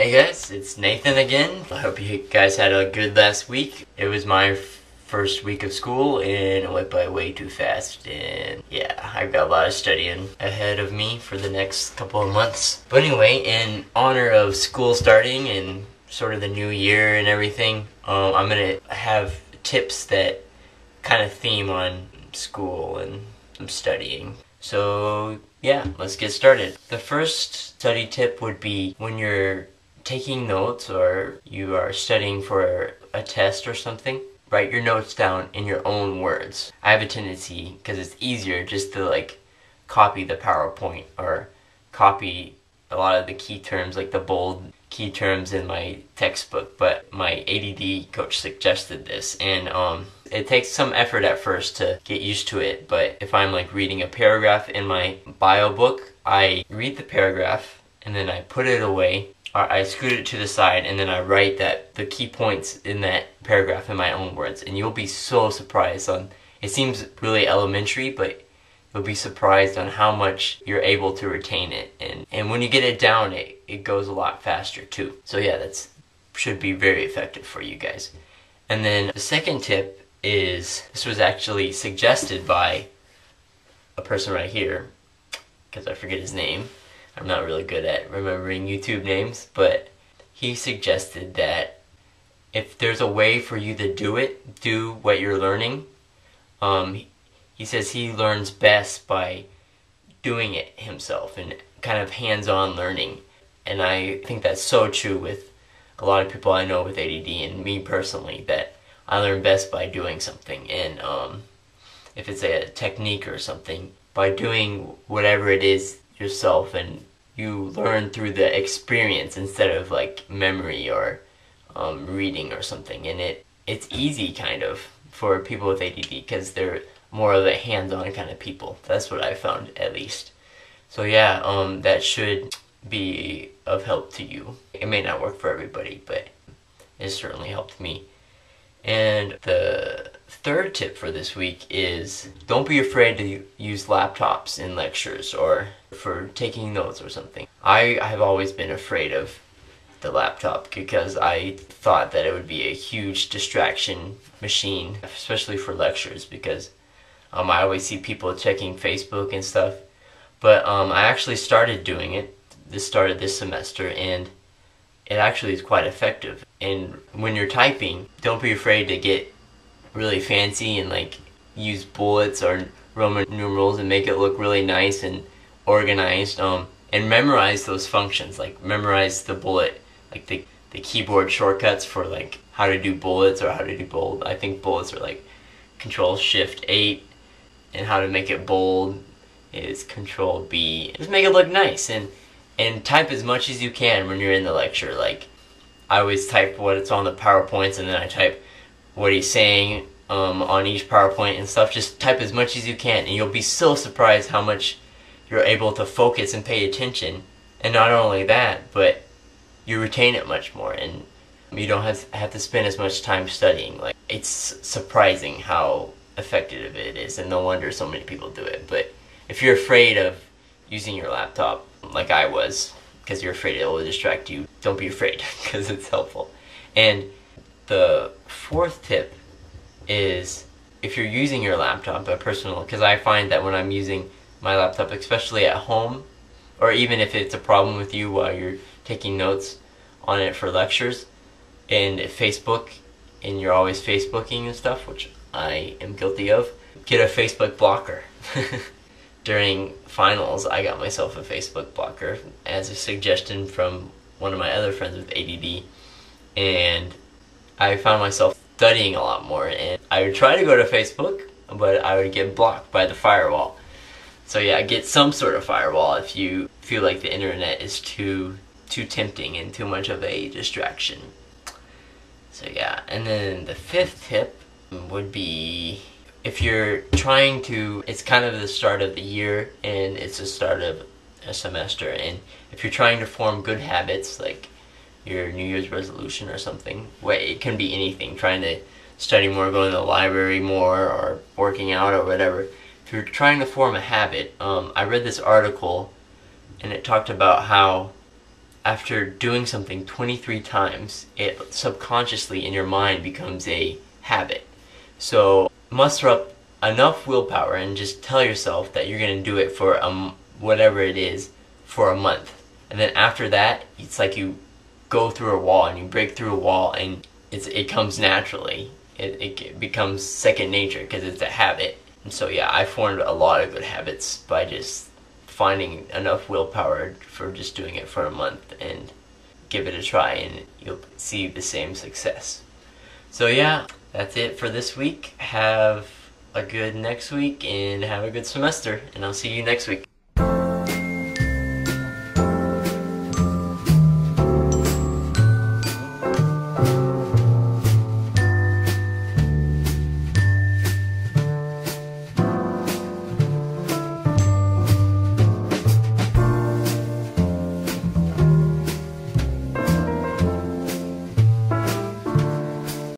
Hey guys, it's Nathan again. I hope you guys had a good last week. It was my first week of school and it went by way too fast, and yeah, I've got a lot of studying ahead of me for the next couple of months. But anyway, in honor of school starting and sort of the new year and everything, I'm gonna have tips that kind of theme on school and studying. So yeah, let's get started. The first study tip would be when you're taking notes or you are studying for a test or something, write your notes down in your own words. I have a tendency, because it's easier, just to like copy the PowerPoint or copy a lot of the key terms, like the bold key terms in my textbook, but my ADD coach suggested this, and it takes some effort at first to get used to it. But if I'm like reading a paragraph in my bio book, I read the paragraph and then I put it away, or I scoot it to the side, and then I write the key points in that paragraph in my own words. And you'll be so surprised on, it seems really elementary, but you'll be surprised on how much you're able to retain it. And when you get it down, it goes a lot faster too. So yeah, that's should be very effective for you guys. And then the second tip is, this was actually suggested by a person right here, because I forget his name. I'm not really good at remembering YouTube names, but he suggested that if there's a way for you to do what you're learning, he says he learns best by doing it himself and kind of hands-on learning. And I think that's so true with a lot of people I know with ADD, and me personally, that I learn best by doing something. And if it's a technique or something, by doing whatever it is yourself, and you learn through the experience instead of like memory or reading or something. And it's easy kind of for people with ADD because they're more of a hands-on kind of people. That's what I found, at least. So yeah, that should be of help to you. It may not work for everybody, but it certainly helped me. And the third tip for this week is, don't be afraid to use laptops in lectures or for taking notes or something. I have always been afraid of the laptop because I thought that it would be a huge distraction machine, especially for lectures, because I always see people checking Facebook and stuff. But I actually started doing it. This started this semester, and it actually is quite effective. And when you're typing, don't be afraid to get really fancy and like use bullets or Roman numerals and make it look really nice and organized. And memorize those functions, like memorize the bullet, like the keyboard shortcuts for like how to do bullets or how to do bold. I think bullets are like Control-Shift-8, and how to make it bold is Control-B. Just make it look nice, and type as much as you can when you're in the lecture. Like, I always type what's on the PowerPoints, and then I type what he's saying on each PowerPoint and stuff. Just type as much as you can, and you'll be so surprised how much you're able to focus and pay attention. And not only that, but you retain it much more, and you don't have to spend as much time studying. Like, it's surprising how effective it is, and no wonder so many people do it. But if you're afraid of using your laptop, like I was, because you're afraid it will distract you, don't be afraid, because it's helpful. And the fourth tip is, if you're using your laptop, because I find that when I'm using my laptop, especially at home, or even if it's a problem with you while you're taking notes on it for lectures, and Facebook, and you're always Facebooking and stuff, which I am guilty of, get a Facebook blocker. During finals, I got myself a Facebook blocker as a suggestion from one of my other friends with ADD, and I found myself studying a lot more, and I would try to go to Facebook, but I would get blocked by the firewall. So yeah, get some sort of firewall if you feel like the internet is too tempting and too much of a distraction. So yeah, and then the fifth tip would be, if you're trying to, it's kind of the start of the year and it's the start of a semester, and if you're trying to form good habits, like your New Year's resolution or something, it can be anything, trying to study more, going to the library more, or working out or whatever. If you're trying to form a habit, I read this article and it talked about how after doing something 23 times, it subconsciously in your mind becomes a habit. So muster up enough willpower and just tell yourself that you're going to do it for whatever it is for a month. And then after that, it's like you go through a wall and you break through a wall, and it comes naturally. It becomes second nature because it's a habit. And so yeah, I formed a lot of good habits by just finding enough willpower for just doing it for a month, and give it a try and you'll see the same success. So yeah, that's it for this week. Have a good next week and have a good semester, and I'll see you next week.